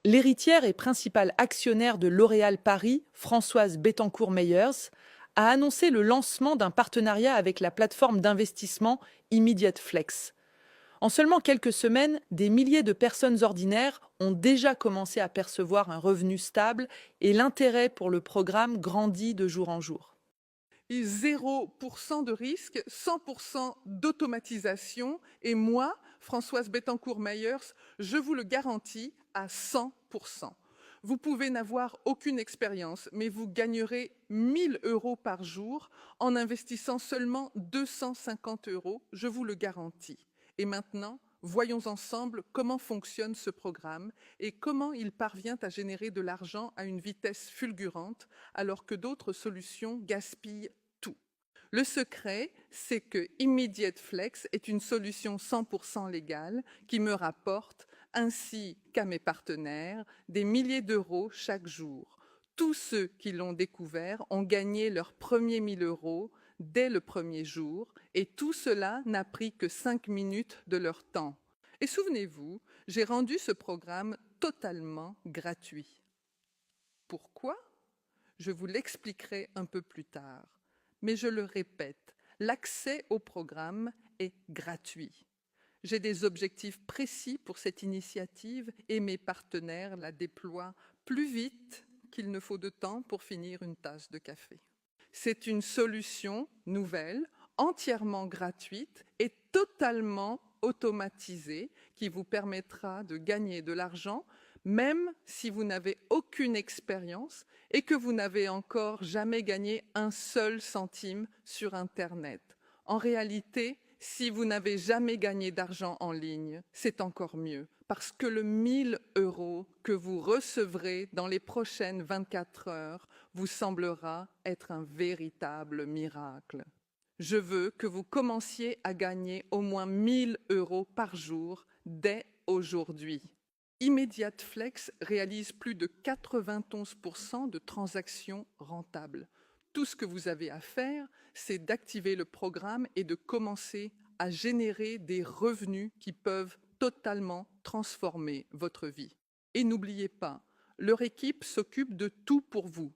L'héritière et principale actionnaire de L'Oréal Paris, Françoise Bettencourt-Meyers, a annoncé le lancement d'un partenariat avec la plateforme d'investissement Immediate Flex. En seulement quelques semaines, des milliers de personnes ordinaires ont déjà commencé à percevoir un revenu stable et l'intérêt pour le programme grandit de jour en jour. Et 0% de risque, 100% d'automatisation. Et moi, Françoise Bettencourt-Meyers, je vous le garantis à 100%. Vous pouvez n'avoir aucune expérience, mais vous gagnerez 1000 euros par jour en investissant seulement 250 euros, je vous le garantis. Et maintenant, voyons ensemble comment fonctionne ce programme et comment il parvient à générer de l'argent à une vitesse fulgurante alors que d'autres solutions gaspillent tout. Le secret, c'est que Immediate Flex est une solution 100% légale qui me rapporte, ainsi qu'à mes partenaires, des milliers d'euros chaque jour. Tous ceux qui l'ont découvert ont gagné leurs premiers 1000 euros dès le premier jour et tout cela n'a pris que 5 minutes de leur temps. Et souvenez-vous, j'ai rendu ce programme totalement gratuit. Pourquoi? Je vous l'expliquerai un peu plus tard. Mais je le répète, l'accès au programme est gratuit. J'ai des objectifs précis pour cette initiative et mes partenaires la déploient plus vite qu'il ne faut de temps pour finir une tasse de café. C'est une solution nouvelle, entièrement gratuite et totalement automatisée qui vous permettra de gagner de l'argent même si vous n'avez aucune expérience et que vous n'avez encore jamais gagné un seul centime sur Internet. En réalité, si vous n'avez jamais gagné d'argent en ligne, c'est encore mieux, parce que le 1000 euros que vous recevrez dans les prochaines 24 heures vous semblera être un véritable miracle. Je veux que vous commenciez à gagner au moins 1000 euros par jour dès aujourd'hui. Immediate Flex réalise plus de 91% de transactions rentables. Tout ce que vous avez à faire, c'est d'activer le programme et de commencer à générer des revenus qui peuvent totalement transformer votre vie. Et n'oubliez pas, leur équipe s'occupe de tout pour vous.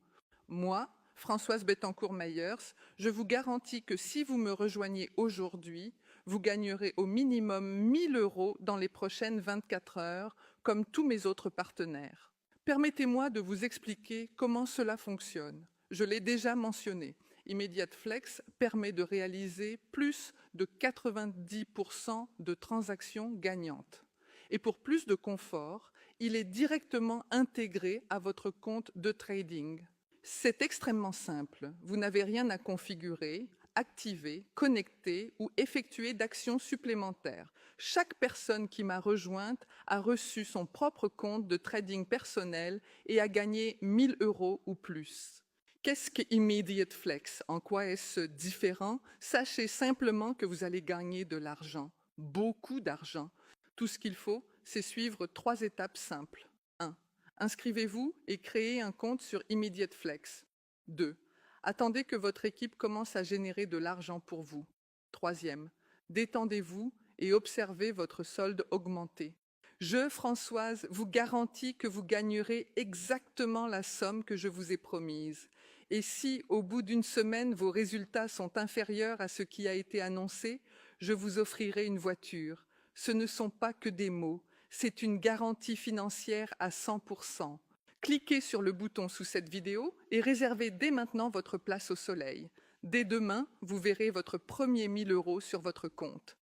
Moi, Françoise Bettencourt-Meyers, je vous garantis que si vous me rejoignez aujourd'hui, vous gagnerez au minimum 1000 euros dans les prochaines 24 heures, comme tous mes autres partenaires. Permettez-moi de vous expliquer comment cela fonctionne. Je l'ai déjà mentionné. Immediate Flex permet de réaliser plus de 90% de transactions gagnantes. Et pour plus de confort, il est directement intégré à votre compte de trading. C'est extrêmement simple. Vous n'avez rien à configurer, activer, connecter ou effectuer d'actions supplémentaires. Chaque personne qui m'a rejointe a reçu son propre compte de trading personnel et a gagné 1000 euros ou plus. Qu'est-ce que Immediate Flex? En quoi est-ce différent? Sachez simplement que vous allez gagner de l'argent, beaucoup d'argent. Tout ce qu'il faut, c'est suivre 3 étapes simples. 1. Inscrivez-vous et créez un compte sur Immediate Flex. 2. Attendez que votre équipe commence à générer de l'argent pour vous. 3e, détendez-vous et observez votre solde augmenter. Je, Françoise, vous garantis que vous gagnerez exactement la somme que je vous ai promise. Et si, au bout d'une semaine, vos résultats sont inférieurs à ce qui a été annoncé, je vous offrirai une voiture. Ce ne sont pas que des mots, c'est une garantie financière à 100%. Cliquez sur le bouton sous cette vidéo et réservez dès maintenant votre place au soleil. Dès demain, vous verrez votre premier 1000 euros sur votre compte.